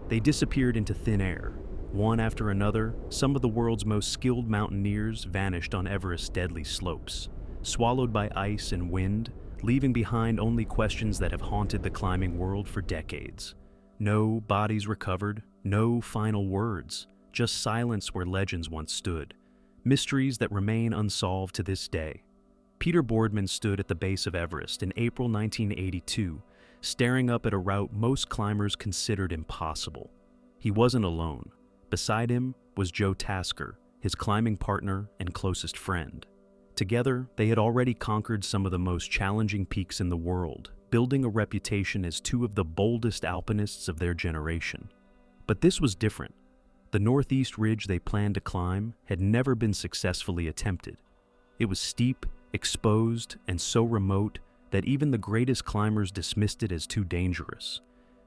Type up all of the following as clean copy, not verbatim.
They disappeared into thin air. One after another, some of the world's most skilled mountaineers vanished on Everest's deadly slopes, swallowed by ice and wind, leaving behind only questions that have haunted the climbing world for decades. No bodies recovered, no final words, just silence where legends once stood, mysteries that remain unsolved to this day. Peter Boardman stood at the base of Everest in April 1982, staring up at a route most climbers considered impossible. He wasn't alone. Beside him was Joe Tasker, his climbing partner and closest friend. Together, they had already conquered some of the most challenging peaks in the world, building a reputation as two of the boldest alpinists of their generation. But this was different. The northeast ridge they planned to climb had never been successfully attempted. It was steep, exposed, and so remote that even the greatest climbers dismissed it as too dangerous.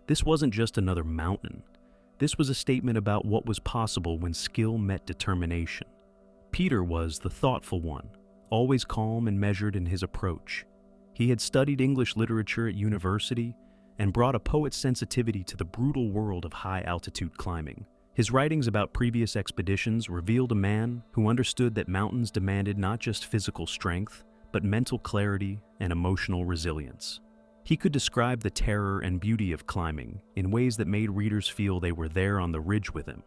This wasn't just another mountain. This was a statement about what was possible when skill met determination. Peter was the thoughtful one, always calm and measured in his approach. He had studied English literature at university and brought a poet's sensitivity to the brutal world of high-altitude climbing. His writings about previous expeditions revealed a man who understood that mountains demanded not just physical strength, but mental clarity and emotional resilience. He could describe the terror and beauty of climbing in ways that made readers feel they were there on the ridge with him.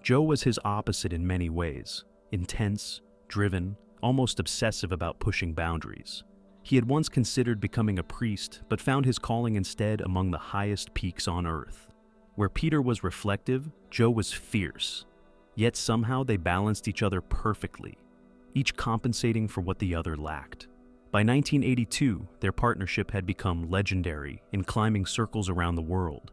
Joe was his opposite in many ways, intense, driven, almost obsessive about pushing boundaries. He had once considered becoming a priest, but found his calling instead among the highest peaks on Earth. Where Peter was reflective, Joe was fierce. Yet somehow they balanced each other perfectly, each compensating for what the other lacked. By 1982, their partnership had become legendary in climbing circles around the world.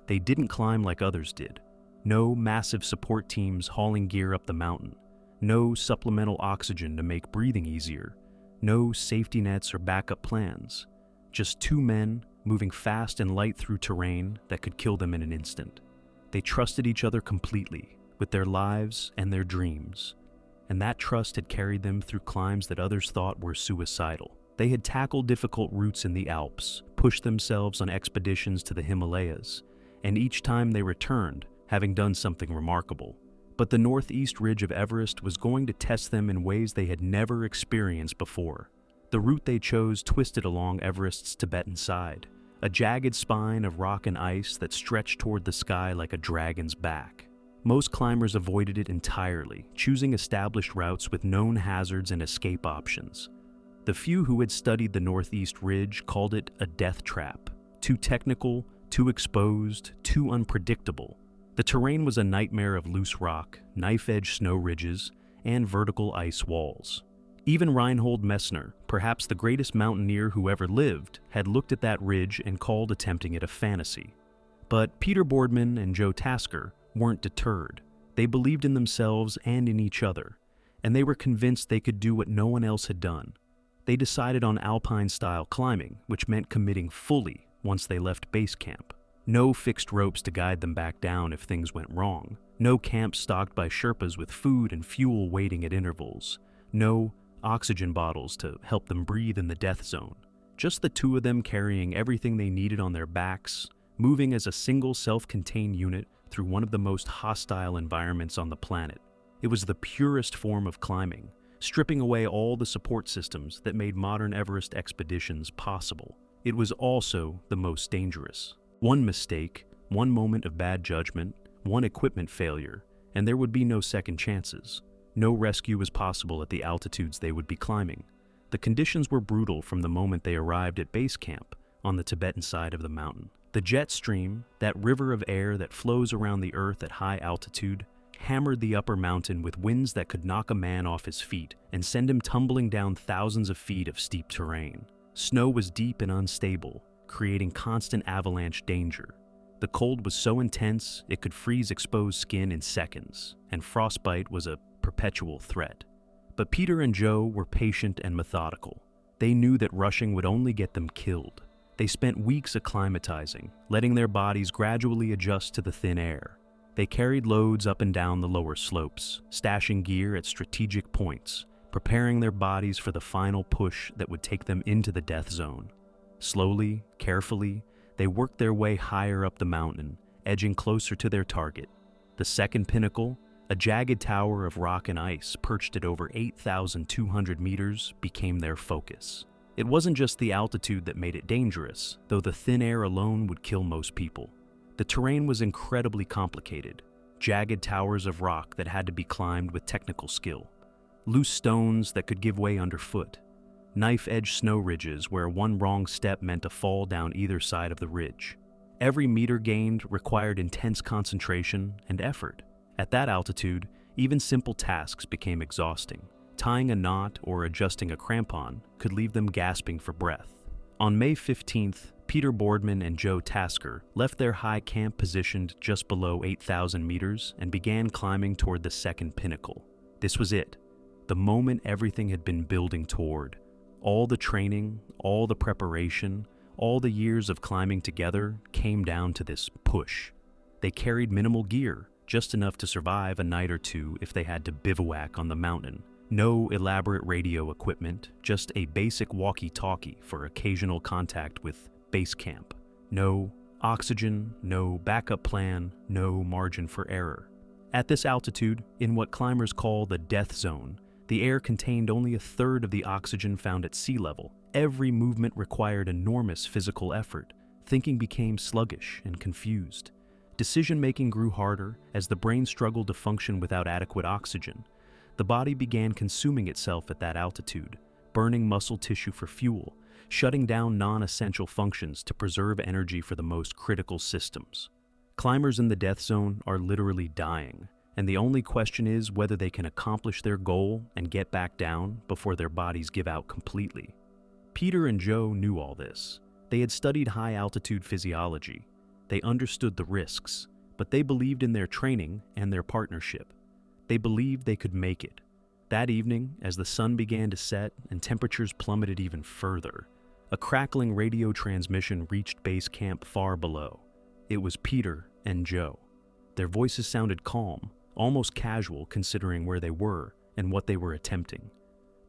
They didn't climb like others did. No massive support teams hauling gear up the mountain. No supplemental oxygen to make breathing easier. No safety nets or backup plans. Just two men moving fast and light through terrain that could kill them in an instant. They trusted each other completely, with their lives and their dreams. And that trust had carried them through climbs that others thought were suicidal. They had tackled difficult routes in the Alps, pushed themselves on expeditions to the Himalayas, and each time they returned, having done something remarkable. But the northeast ridge of Everest was going to test them in ways they had never experienced before. The route they chose twisted along Everest's Tibetan side, a jagged spine of rock and ice that stretched toward the sky like a dragon's back. Most climbers avoided it entirely, choosing established routes with known hazards and escape options. The few who had studied the northeast ridge called it a death trap, too technical, too exposed, too unpredictable. The terrain was a nightmare of loose rock, knife-edge snow ridges, and vertical ice walls. Even Reinhold Messner, perhaps the greatest mountaineer who ever lived, had looked at that ridge and called attempting it a fantasy. But Peter Boardman and Joe Tasker weren't deterred. They believed in themselves and in each other, and they were convinced they could do what no one else had done. They decided on alpine-style climbing, which meant committing fully once they left base camp. No fixed ropes to guide them back down if things went wrong. No camps stocked by Sherpas with food and fuel waiting at intervals. No oxygen bottles to help them breathe in the death zone. Just the two of them carrying everything they needed on their backs, moving as a single self-contained unit through one of the most hostile environments on the planet. It was the purest form of climbing, stripping away all the support systems that made modern Everest expeditions possible. It was also the most dangerous. One mistake, one moment of bad judgment, one equipment failure, and there would be no second chances. No rescue was possible at the altitudes they would be climbing. The conditions were brutal from the moment they arrived at base camp on the Tibetan side of the mountain. The jet stream, that river of air that flows around the earth at high altitude, hammered the upper mountain with winds that could knock a man off his feet and send him tumbling down thousands of feet of steep terrain. Snow was deep and unstable, creating constant avalanche danger. The cold was so intense it could freeze exposed skin in seconds, and frostbite was a perpetual threat. But Peter and Joe were patient and methodical. They knew that rushing would only get them killed. They spent weeks acclimatizing, letting their bodies gradually adjust to the thin air. They carried loads up and down the lower slopes, stashing gear at strategic points, preparing their bodies for the final push that would take them into the death zone. Slowly, carefully, they worked their way higher up the mountain, edging closer to their target. The second pinnacle, a jagged tower of rock and ice perched at over 8,200 meters, became their focus. It wasn't just the altitude that made it dangerous, though the thin air alone would kill most people. The terrain was incredibly complicated, jagged towers of rock that had to be climbed with technical skill, loose stones that could give way underfoot, knife-edge snow ridges where one wrong step meant a fall down either side of the ridge. Every meter gained required intense concentration and effort. At that altitude, even simple tasks became exhausting. Tying a knot or adjusting a crampon could leave them gasping for breath. On May 15th, Peter Boardman and Joe Tasker left their high camp positioned just below 8,000 meters and began climbing toward the second pinnacle. This was it, the moment everything had been building toward. All the training, all the preparation, all the years of climbing together came down to this push. They carried minimal gear, just enough to survive a night or two if they had to bivouac on the mountain. No elaborate radio equipment, just a basic walkie-talkie for occasional contact with base camp. No oxygen, no backup plan, no margin for error. At this altitude, in what climbers call the death zone, the air contained only a third of the oxygen found at sea level. Every movement required enormous physical effort. Thinking became sluggish and confused. Decision-making grew harder as the brain struggled to function without adequate oxygen. The body began consuming itself at that altitude, burning muscle tissue for fuel, shutting down non-essential functions to preserve energy for the most critical systems. Climbers in the death zone are literally dying, and the only question is whether they can accomplish their goal and get back down before their bodies give out completely. Peter and Joe knew all this. They had studied high-altitude physiology. They understood the risks, but they believed in their training and their partnership. They believed they could make it. That evening, as the sun began to set and temperatures plummeted even further, a crackling radio transmission reached base camp far below. It was Peter and Joe. Their voices sounded calm, almost casual considering where they were and what they were attempting.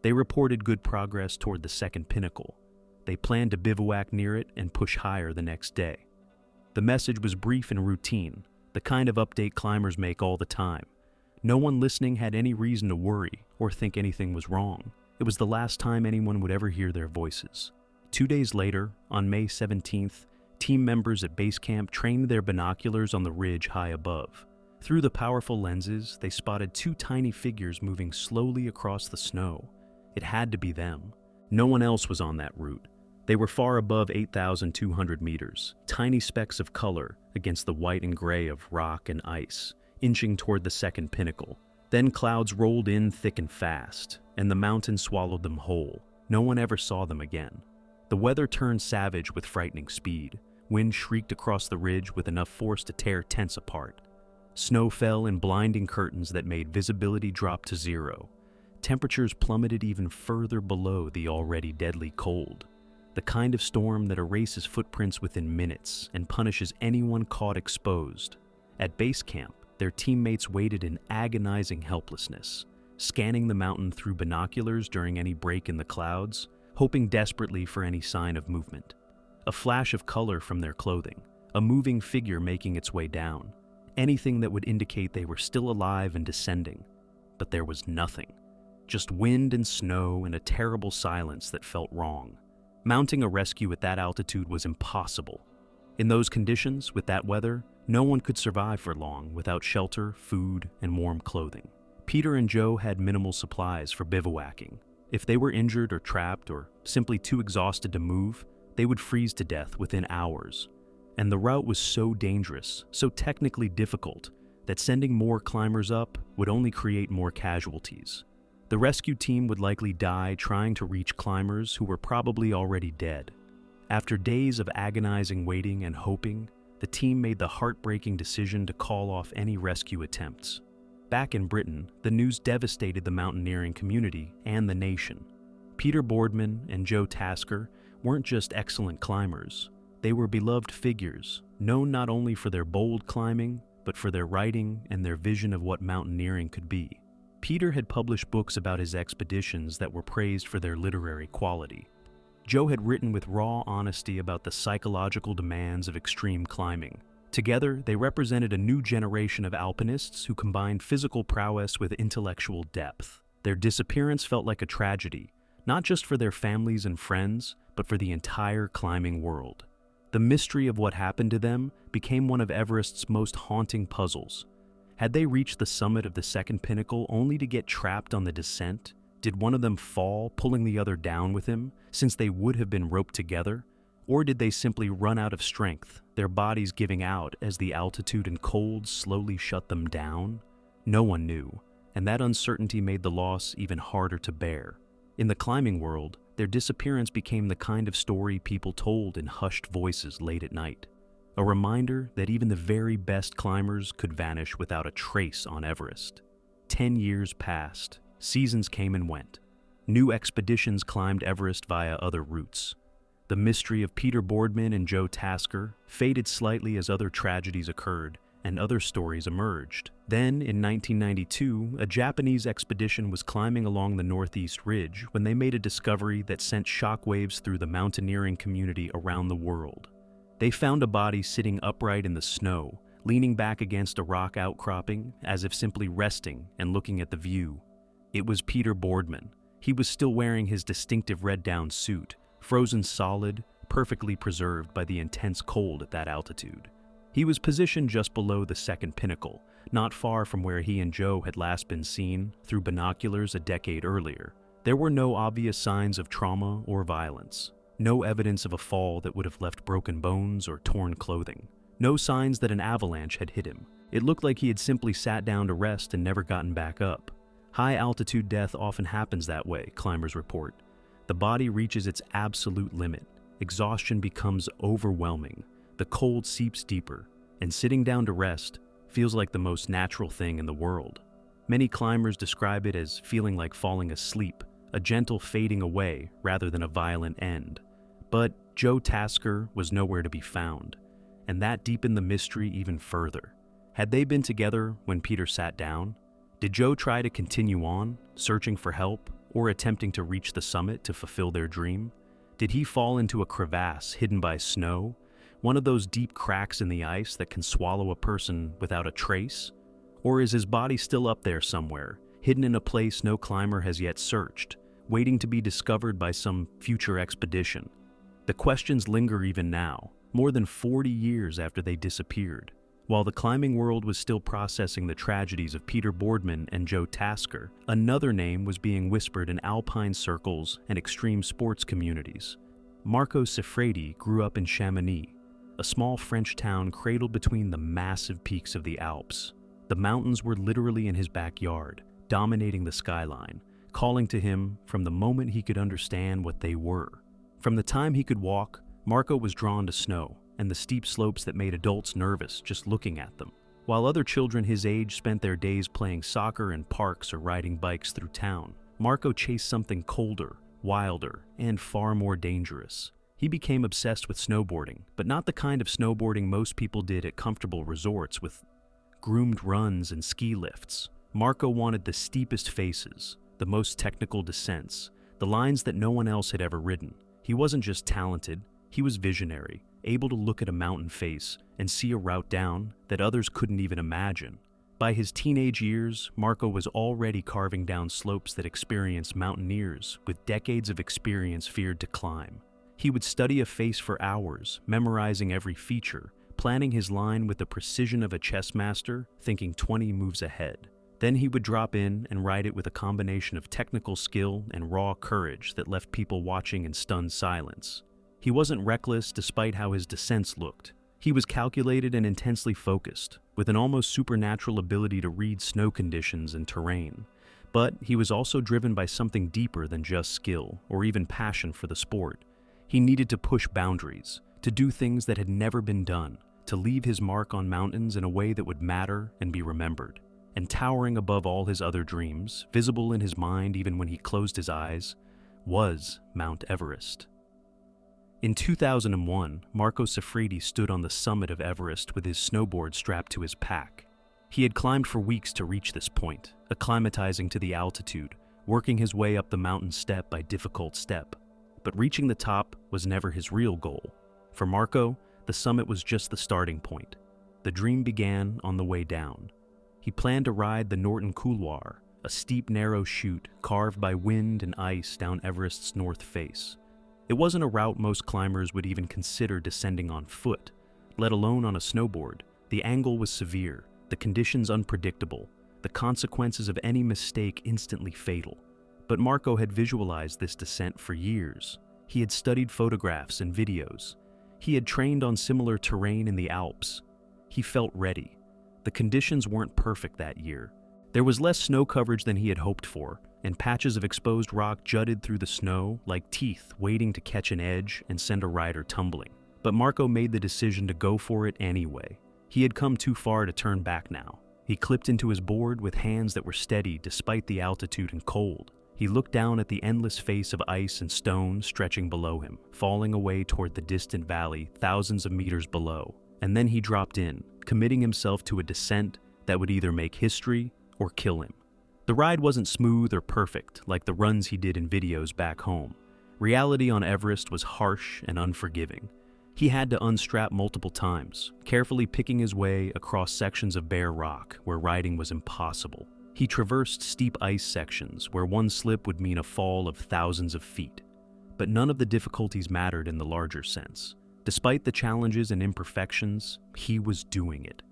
They reported good progress toward the second pinnacle. They planned to bivouac near it and push higher the next day. The message was brief and routine, the kind of update climbers make all the time. No one listening had any reason to worry or think anything was wrong. It was the last time anyone would ever hear their voices. 2 days later, on May 17th, team members at base camp trained their binoculars on the ridge high above. Through the powerful lenses, they spotted two tiny figures moving slowly across the snow. It had to be them. No one else was on that route. They were far above 8,200 meters, tiny specks of color against the white and gray of rock and ice, inching toward the second pinnacle. Then clouds rolled in thick and fast, and the mountain swallowed them whole. No one ever saw them again. The weather turned savage with frightening speed. Wind shrieked across the ridge with enough force to tear tents apart. Snow fell in blinding curtains that made visibility drop to zero. Temperatures plummeted even further below the already deadly cold. The kind of storm that erases footprints within minutes and punishes anyone caught exposed. At base camp, their teammates waited in agonizing helplessness, scanning the mountain through binoculars during any break in the clouds, hoping desperately for any sign of movement. A flash of color from their clothing, a moving figure making its way down, anything that would indicate they were still alive and descending. But there was nothing. Just wind and snow and a terrible silence that felt wrong. Mounting a rescue at that altitude was impossible. In those conditions, with that weather, no one could survive for long without shelter, food, and warm clothing. Peter and Joe had minimal supplies for bivouacking. If they were injured or trapped or simply too exhausted to move, they would freeze to death within hours. And the route was so dangerous, so technically difficult, that sending more climbers up would only create more casualties. The rescue team would likely die trying to reach climbers who were probably already dead. After days of agonizing waiting and hoping, the team made the heartbreaking decision to call off any rescue attempts. Back in Britain, the news devastated the mountaineering community and the nation. Peter Boardman and Joe Tasker weren't just excellent climbers. They were beloved figures, known not only for their bold climbing, but for their writing and their vision of what mountaineering could be. Peter had published books about his expeditions that were praised for their literary quality. Joe had written with raw honesty about the psychological demands of extreme climbing. Together, they represented a new generation of alpinists who combined physical prowess with intellectual depth. Their disappearance felt like a tragedy, not just for their families and friends, but for the entire climbing world. The mystery of what happened to them became one of Everest's most haunting puzzles. Had they reached the summit of the second pinnacle only to get trapped on the descent? Did one of them fall, pulling the other down with him, since they would have been roped together? Or did they simply run out of strength, their bodies giving out as the altitude and cold slowly shut them down? No one knew, and that uncertainty made the loss even harder to bear. In the climbing world, their disappearance became the kind of story people told in hushed voices late at night. A reminder that even the very best climbers could vanish without a trace on Everest. 10 years passed, seasons came and went. New expeditions climbed Everest via other routes. The mystery of Peter Boardman and Joe Tasker faded slightly as other tragedies occurred and other stories emerged. Then, in 1992, a Japanese expedition was climbing along the Northeast Ridge when they made a discovery that sent shockwaves through the mountaineering community around the world. They found a body sitting upright in the snow, leaning back against a rock outcropping, as if simply resting and looking at the view. It was Peter Boardman. He was still wearing his distinctive red-down suit, frozen solid, perfectly preserved by the intense cold at that altitude. He was positioned just below the second pinnacle, not far from where he and Joe had last been seen through binoculars a decade earlier. There were no obvious signs of trauma or violence. No evidence of a fall that would have left broken bones or torn clothing. No signs that an avalanche had hit him. It looked like he had simply sat down to rest and never gotten back up. High-altitude death often happens that way, climbers report. The body reaches its absolute limit. Exhaustion becomes overwhelming. The cold seeps deeper, and sitting down to rest feels like the most natural thing in the world. Many climbers describe it as feeling like falling asleep, a gentle fading away rather than a violent end. But Joe Tasker was nowhere to be found, and that deepened the mystery even further. Had they been together when Peter sat down? Did Joe try to continue on, searching for help, or attempting to reach the summit to fulfill their dream? Did he fall into a crevasse hidden by snow, one of those deep cracks in the ice that can swallow a person without a trace? Or is his body still up there somewhere, hidden in a place no climber has yet searched, waiting to be discovered by some future expedition? The questions linger even now, more than 40 years after they disappeared. While the climbing world was still processing the tragedies of Peter Boardman and Joe Tasker, another name was being whispered in alpine circles and extreme sports communities. Marco Siffredi grew up in Chamonix, a small French town cradled between the massive peaks of the Alps. The mountains were literally in his backyard, dominating the skyline, calling to him from the moment he could understand what they were. From the time he could walk, Marco was drawn to snow and the steep slopes that made adults nervous just looking at them. While other children his age spent their days playing soccer in parks or riding bikes through town, Marco chased something colder, wilder, and far more dangerous. He became obsessed with snowboarding, but not the kind of snowboarding most people did at comfortable resorts with groomed runs and ski lifts. Marco wanted the steepest faces, the most technical descents, the lines that no one else had ever ridden. He wasn't just talented, he was visionary, able to look at a mountain face and see a route down that others couldn't even imagine. By his teenage years, Marco was already carving down slopes that experienced mountaineers with decades of experience feared to climb. He would study a face for hours, memorizing every feature, planning his line with the precision of a chess master, thinking 20 moves ahead. Then he would drop in and ride it with a combination of technical skill and raw courage that left people watching in stunned silence. He wasn't reckless despite how his descents looked. He was calculated and intensely focused, with an almost supernatural ability to read snow conditions and terrain. But he was also driven by something deeper than just skill or even passion for the sport. He needed to push boundaries, to do things that had never been done, to leave his mark on mountains in a way that would matter and be remembered. And towering above all his other dreams, visible in his mind even when he closed his eyes, was Mount Everest. In 2001, Marco Siffredi stood on the summit of Everest with his snowboard strapped to his pack. He had climbed for weeks to reach this point, acclimatizing to the altitude, working his way up the mountain step by difficult step. But reaching the top was never his real goal. For Marco, the summit was just the starting point. The dream began on the way down. He planned to ride the Hornbein Couloir, a steep, narrow chute carved by wind and ice down Everest's north face. It wasn't a route most climbers would even consider descending on foot, let alone on a snowboard. The angle was severe, the conditions unpredictable, the consequences of any mistake instantly fatal. But Marco had visualized this descent for years. He had studied photographs and videos. He had trained on similar terrain in the Alps. He felt ready. The conditions weren't perfect that year. There was less snow coverage than he had hoped for, and patches of exposed rock jutted through the snow like teeth waiting to catch an edge and send a rider tumbling. But Marco made the decision to go for it anyway. He had come too far to turn back now. He clipped into his board with hands that were steady despite the altitude and cold. He looked down at the endless face of ice and stone stretching below him, falling away toward the distant valley thousands of meters below. And then he dropped in, committing himself to a descent that would either make history or kill him. The ride wasn't smooth or perfect like the runs he did in videos back home. Reality on Everest was harsh and unforgiving. He had to unstrap multiple times, carefully picking his way across sections of bare rock where riding was impossible. He traversed steep ice sections where one slip would mean a fall of thousands of feet. But none of the difficulties mattered in the larger sense. Despite the challenges and imperfections, he was doing it.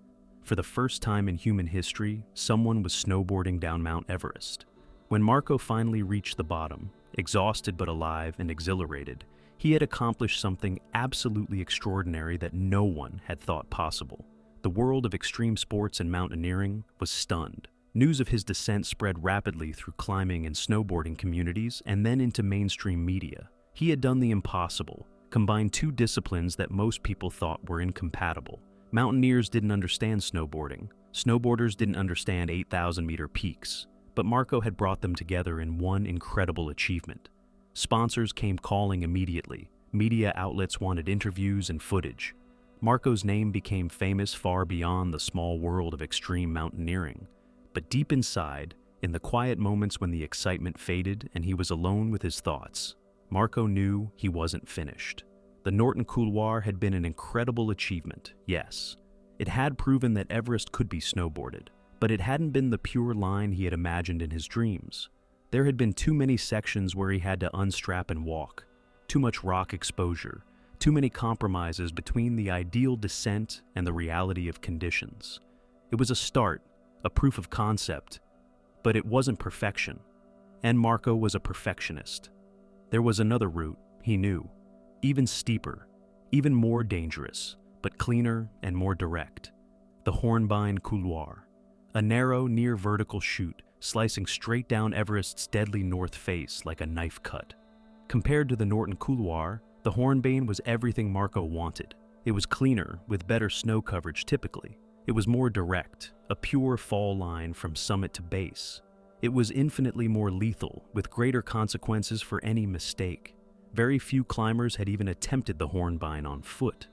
For the first time in human history, someone was snowboarding down Mount Everest. When Marco finally reached the bottom, exhausted but alive and exhilarated, he had accomplished something absolutely extraordinary that no one had thought possible. The world of extreme sports and mountaineering was stunned. News of his descent spread rapidly through climbing and snowboarding communities and then into mainstream media. He had done the impossible, combined two disciplines that most people thought were incompatible. Mountaineers didn't understand snowboarding. Snowboarders didn't understand 8,000-meter peaks. But Marco had brought them together in one incredible achievement. Sponsors came calling immediately. Media outlets wanted interviews and footage. Marco's name became famous far beyond the small world of extreme mountaineering. But deep inside, in the quiet moments when the excitement faded and he was alone with his thoughts, Marco knew he wasn't finished. The Hornbein Couloir had been an incredible achievement, yes. It had proven that Everest could be snowboarded, but it hadn't been the pure line he had imagined in his dreams. There had been too many sections where he had to unstrap and walk, too much rock exposure, too many compromises between the ideal descent and the reality of conditions. It was a start, a proof of concept, but it wasn't perfection. And Marco was a perfectionist. There was another route, he knew, even steeper, even more dangerous, but cleaner and more direct. The Hornbein Couloir, a narrow, near-vertical chute slicing straight down Everest's deadly north face like a knife cut. Compared to the Hornbein Couloir, the Hornbein was everything Marco wanted. It was cleaner, with better snow coverage typically. It was more direct, a pure fall line from summit to base. It was infinitely more lethal, with greater consequences for any mistake. Very few climbers had even attempted the Hornbein on foot.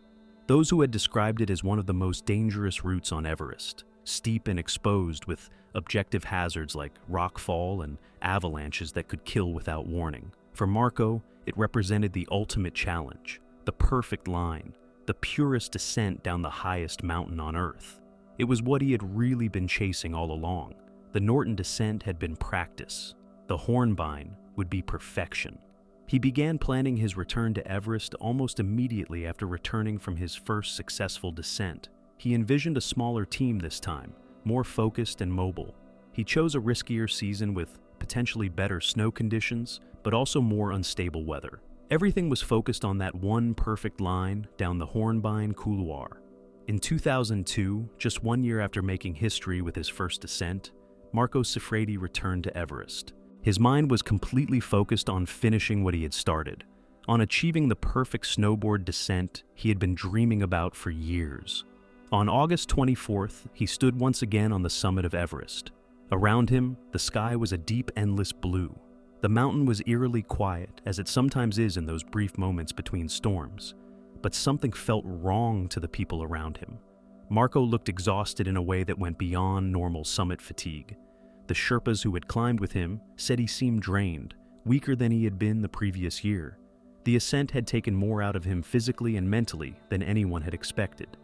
Those who had described it as one of the most dangerous routes on Everest, steep and exposed with objective hazards like rockfall and avalanches that could kill without warning. For Marco, it represented the ultimate challenge, the perfect line, the purest descent down the highest mountain on Earth. It was what he had really been chasing all along. The Hornbein descent had been practice. The Hornbein would be perfection. He began planning his return to Everest almost immediately after returning from his first successful descent. He envisioned a smaller team this time, more focused and mobile. He chose a riskier season with potentially better snow conditions, but also more unstable weather. Everything was focused on that one perfect line down the Hornbein Couloir. In 2002, just 1 year after making history with his first descent, Marco Siffredi returned to Everest. His mind was completely focused on finishing what he had started, on achieving the perfect snowboard descent he had been dreaming about for years. On August 24th, he stood once again on the summit of Everest. Around him, the sky was a deep, endless blue. The mountain was eerily quiet, as it sometimes is in those brief moments between storms. But something felt wrong to the people around him. Marco looked exhausted in a way that went beyond normal summit fatigue. The Sherpas who had climbed with him said he seemed drained, weaker than he had been the previous year. The ascent had taken more out of him physically and mentally than anyone had expected.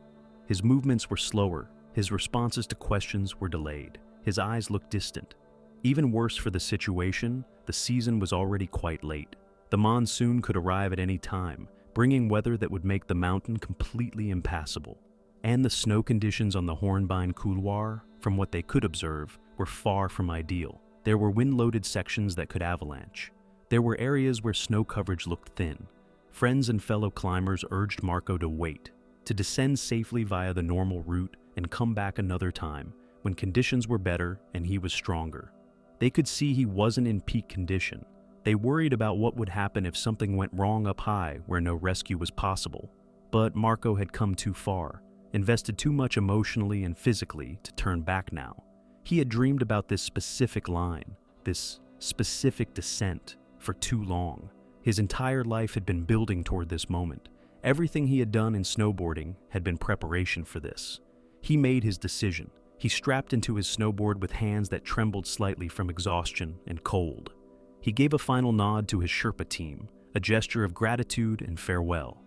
His movements were slower, his responses to questions were delayed, his eyes looked distant. Even worse for the situation, the season was already quite late. The monsoon could arrive at any time, bringing weather that would make the mountain completely impassable. And the snow conditions on the Hornbein Couloir, from what they could observe, were far from ideal. There were wind-loaded sections that could avalanche. There were areas where snow coverage looked thin. Friends and fellow climbers urged Marco to wait, to descend safely via the normal route and come back another time, when conditions were better and he was stronger. They could see he wasn't in peak condition. They worried about what would happen if something went wrong up high where no rescue was possible. But Marco had come too far, invested too much emotionally and physically to turn back now. He had dreamed about this specific line, this specific descent, for too long. His entire life had been building toward this moment. Everything he had done in snowboarding had been preparation for this. He made his decision. He strapped into his snowboard with hands that trembled slightly from exhaustion and cold. He gave a final nod to his Sherpa team, a gesture of gratitude and farewell.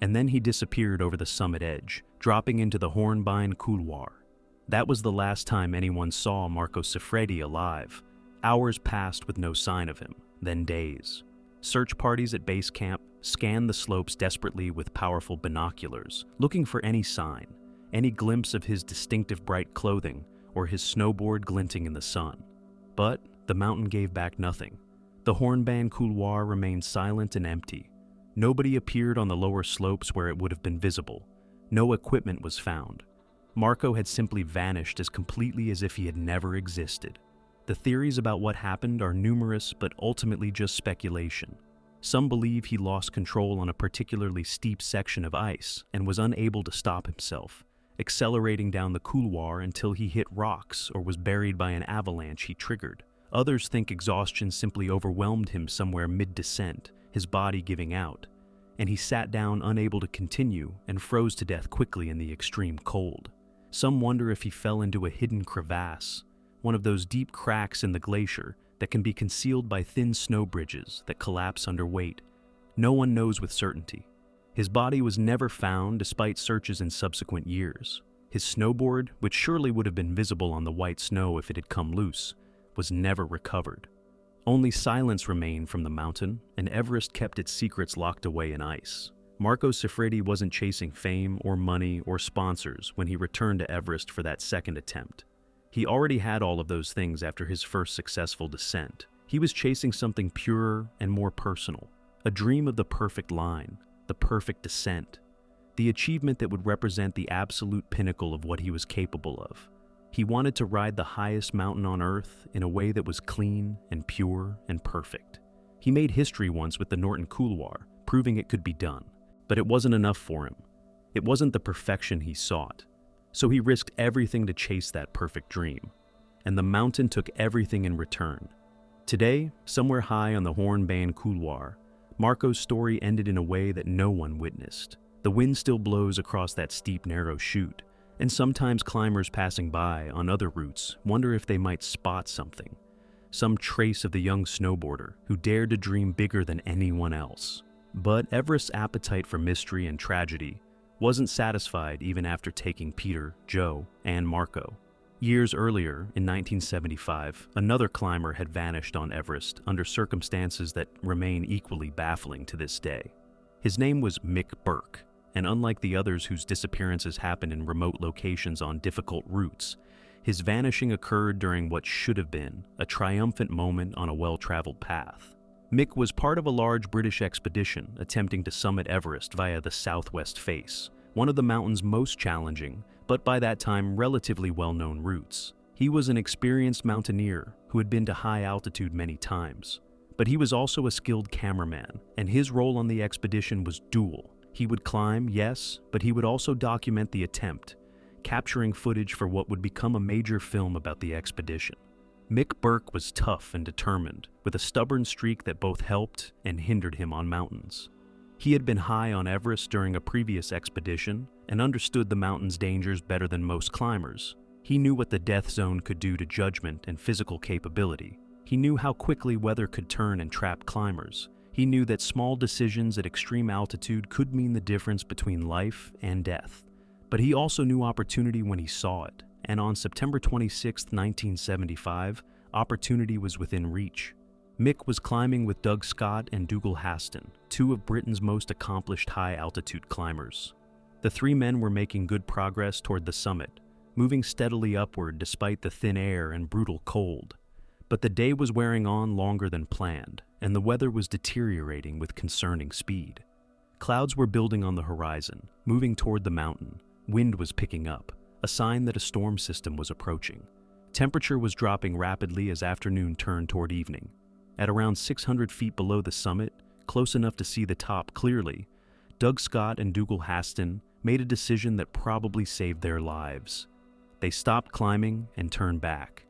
And then he disappeared over the summit edge, dropping into the Hornbein Couloir. That was the last time anyone saw Marco Siffredi alive. Hours passed with no sign of him, then days. Search parties at base camp scanned the slopes desperately with powerful binoculars, looking for any sign, any glimpse of his distinctive bright clothing or his snowboard glinting in the sun. But the mountain gave back nothing. The Hornbein Couloir remained silent and empty. Nobody appeared on the lower slopes where it would have been visible. No equipment was found. Marco had simply vanished as completely as if he had never existed. The theories about what happened are numerous but ultimately just speculation. Some believe he lost control on a particularly steep section of ice and was unable to stop himself, accelerating down the couloir until he hit rocks or was buried by an avalanche he triggered. Others think exhaustion simply overwhelmed him somewhere mid-descent, his body giving out, and he sat down unable to continue and froze to death quickly in the extreme cold. Some wonder if he fell into a hidden crevasse, one of those deep cracks in the glacier that can be concealed by thin snow bridges that collapse under weight. No one knows with certainty. His body was never found despite searches in subsequent years. His snowboard, which surely would have been visible on the white snow if it had come loose, was never recovered. Only silence remained from the mountain, and Everest kept its secrets locked away in ice. Marco Siffredi wasn't chasing fame or money or sponsors when he returned to Everest for that second attempt. He already had all of those things after his first successful descent. He was chasing something purer and more personal, a dream of the perfect line, the perfect descent, the achievement that would represent the absolute pinnacle of what he was capable of. He wanted to ride the highest mountain on Earth in a way that was clean and pure and perfect. He made history once with the Hornbein Couloir, proving it could be done. But it wasn't enough for him. It wasn't the perfection he sought. So he risked everything to chase that perfect dream. And the mountain took everything in return. Today, somewhere high on the Hornbein Couloir, Marco's story ended in a way that no one witnessed. The wind still blows across that steep, narrow chute, and sometimes climbers passing by on other routes wonder if they might spot something, some trace of the young snowboarder who dared to dream bigger than anyone else. But Everest's appetite for mystery and tragedy wasn't satisfied even after taking Peter, Joe, and Marco. Years earlier, in 1975, another climber had vanished on Everest under circumstances that remain equally baffling to this day. His name was Mick Burke, and unlike the others whose disappearances happened in remote locations on difficult routes, his vanishing occurred during what should have been a triumphant moment on a well-traveled path. Mick was part of a large British expedition attempting to summit Everest via the southwest face, one of the mountain's most challenging, but by that time relatively well-known routes. He was an experienced mountaineer who had been to high altitude many times. But he was also a skilled cameraman, and his role on the expedition was dual. He would climb, yes, but he would also document the attempt, capturing footage for what would become a major film about the expedition. Mick Burke was tough and determined, with a stubborn streak that both helped and hindered him on mountains. He had been high on Everest during a previous expedition and understood the mountain's dangers better than most climbers. He knew what the death zone could do to judgment and physical capability. He knew how quickly weather could turn and trap climbers. He knew that small decisions at extreme altitude could mean the difference between life and death. But he also knew opportunity when he saw it, and on September 26, 1975, opportunity was within reach. Mick was climbing with Doug Scott and Dougal Haston, two of Britain's most accomplished high-altitude climbers. The three men were making good progress toward the summit, moving steadily upward despite the thin air and brutal cold. But the day was wearing on longer than planned, and the weather was deteriorating with concerning speed. Clouds were building on the horizon, moving toward the mountain. Wind was picking up, a sign that a storm system was approaching. Temperature was dropping rapidly as afternoon turned toward evening. At around 600 feet below the summit, close enough to see the top clearly, Doug Scott and Dougal Haston made a decision that probably saved their lives. They stopped climbing and turned back.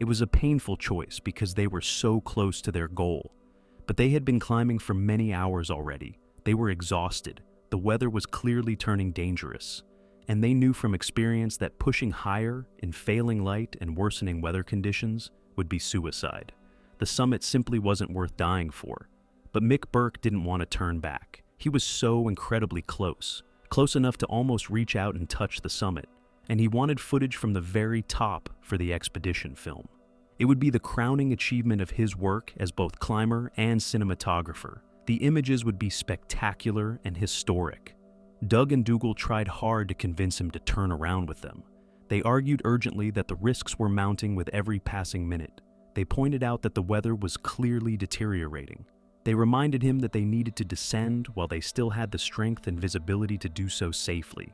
It was a painful choice because they were so close to their goal, but they had been climbing for many hours already. They were exhausted, the weather was clearly turning dangerous, and they knew from experience that pushing higher in failing light and worsening weather conditions would be suicide. The summit simply wasn't worth dying for. But Mick Burke didn't want to turn back. He was so incredibly close enough to almost reach out and touch the summit, and he wanted footage from the very top for the expedition film. It would be the crowning achievement of his work as both climber and cinematographer. The images would be spectacular and historic. Doug and Dougal tried hard to convince him to turn around with them. They argued urgently that the risks were mounting with every passing minute. They pointed out that the weather was clearly deteriorating. They reminded him that they needed to descend while they still had the strength and visibility to do so safely.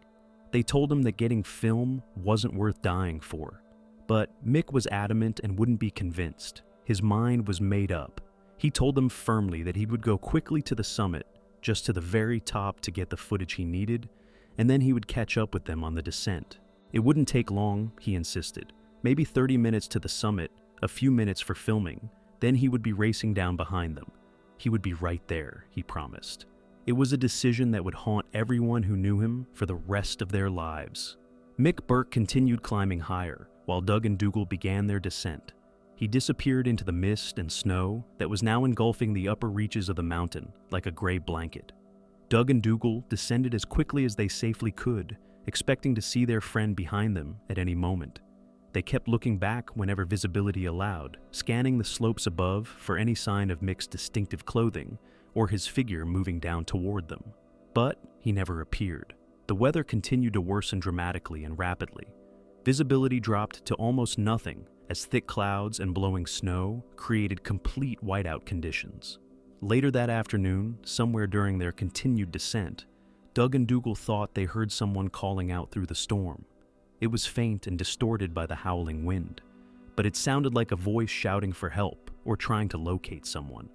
They told him that getting film wasn't worth dying for. But Mick was adamant and wouldn't be convinced. His mind was made up. He told them firmly that he would go quickly to the summit, just to the very top to get the footage he needed, and then he would catch up with them on the descent. It wouldn't take long, he insisted. Maybe 30 minutes to the summit, a few minutes for filming, then he would be racing down behind them. He would be right there, he promised. It was a decision that would haunt everyone who knew him for the rest of their lives. Mick Burke continued climbing higher, while Doug and Dougal began their descent. He disappeared into the mist and snow that was now engulfing the upper reaches of the mountain like a gray blanket. Doug and Dougal descended as quickly as they safely could, expecting to see their friend behind them at any moment. They kept looking back whenever visibility allowed, scanning the slopes above for any sign of Mick's distinctive clothing or his figure moving down toward them. But he never appeared. The weather continued to worsen dramatically and rapidly. Visibility dropped to almost nothing as thick clouds and blowing snow created complete whiteout conditions. Later that afternoon, somewhere during their continued descent, Doug and Dougal thought they heard someone calling out through the storm. It was faint and distorted by the howling wind, but it sounded like a voice shouting for help or trying to locate someone.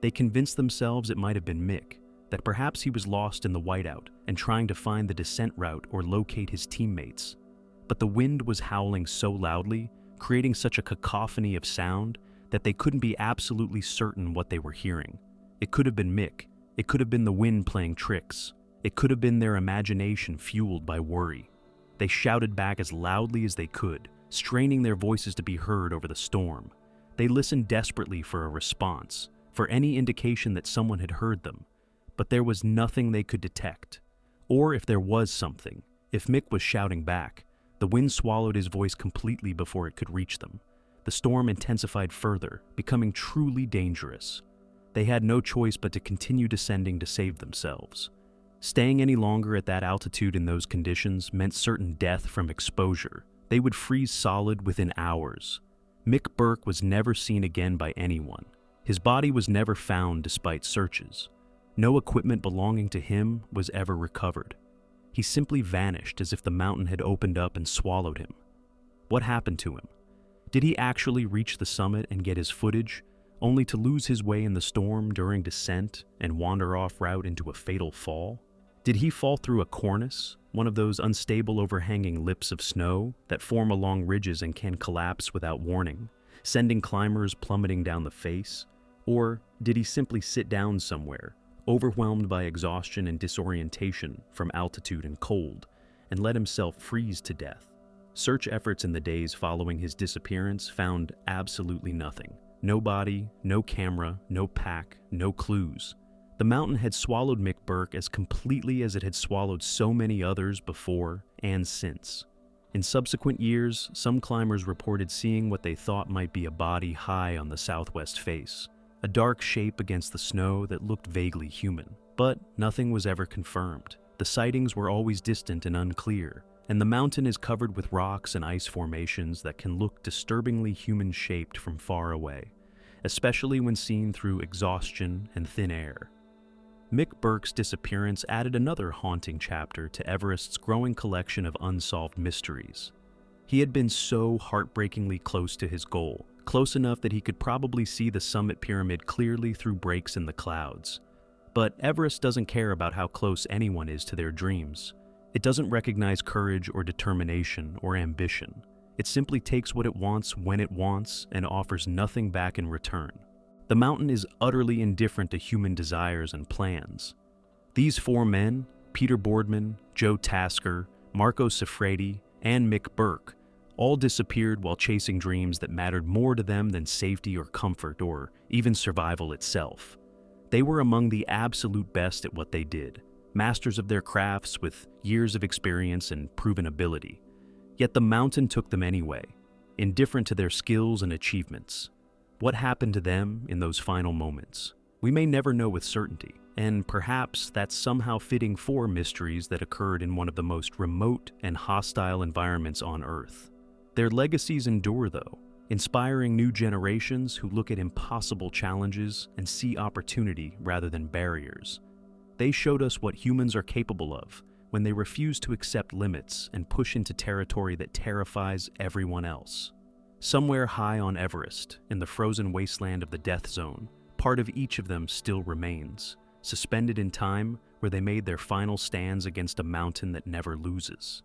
They convinced themselves it might have been Mick, that perhaps he was lost in the whiteout and trying to find the descent route or locate his teammates. But the wind was howling so loudly, creating such a cacophony of sound, that they couldn't be absolutely certain what they were hearing. It could have been Mick. It could have been the wind playing tricks. It could have been their imagination fueled by worry. They shouted back as loudly as they could, straining their voices to be heard over the storm. They listened desperately for a response, for any indication that someone had heard them. But there was nothing they could detect. Or if there was something, if Mick was shouting back, the wind swallowed his voice completely before it could reach them. The storm intensified further, becoming truly dangerous. They had no choice but to continue descending to save themselves. Staying any longer at that altitude in those conditions meant certain death from exposure. They would freeze solid within hours. Mick Burke was never seen again by anyone. His body was never found despite searches. No equipment belonging to him was ever recovered. He simply vanished as if the mountain had opened up and swallowed him. What happened to him? Did he actually reach the summit and get his footage, only to lose his way in the storm during descent and wander off route into a fatal fall? Did he fall through a cornice, one of those unstable overhanging lips of snow that form along ridges and can collapse without warning, sending climbers plummeting down the face? Or did he simply sit down somewhere, overwhelmed by exhaustion and disorientation from altitude and cold, and let himself freeze to death? Search efforts in the days following his disappearance found absolutely nothing. No body, no camera, no pack, no clues. The mountain had swallowed Mick Burke as completely as it had swallowed so many others before and since. In subsequent years, some climbers reported seeing what they thought might be a body high on the southwest face, a dark shape against the snow that looked vaguely human. But nothing was ever confirmed. The sightings were always distant and unclear, and the mountain is covered with rocks and ice formations that can look disturbingly human-shaped from far away, especially when seen through exhaustion and thin air. Mick Burke's disappearance added another haunting chapter to Everest's growing collection of unsolved mysteries. He had been so heartbreakingly close to his goal, close enough that he could probably see the summit pyramid clearly through breaks in the clouds. But Everest doesn't care about how close anyone is to their dreams. It doesn't recognize courage or determination or ambition. It simply takes what it wants when it wants and offers nothing back in return. The mountain is utterly indifferent to human desires and plans. These four men, Peter Boardman, Joe Tasker, Marco Siffredi, and Mick Burke, all disappeared while chasing dreams that mattered more to them than safety or comfort or even survival itself. They were among the absolute best at what they did, masters of their crafts with years of experience and proven ability. Yet the mountain took them anyway, indifferent to their skills and achievements. What happened to them in those final moments? We may never know with certainty, and perhaps that's somehow fitting for mysteries that occurred in one of the most remote and hostile environments on Earth. Their legacies endure, though, inspiring new generations who look at impossible challenges and see opportunity rather than barriers. They showed us what humans are capable of when they refuse to accept limits and push into territory that terrifies everyone else. Somewhere high on Everest, in the frozen wasteland of the Death Zone, part of each of them still remains, suspended in time where they made their final stands against a mountain that never loses.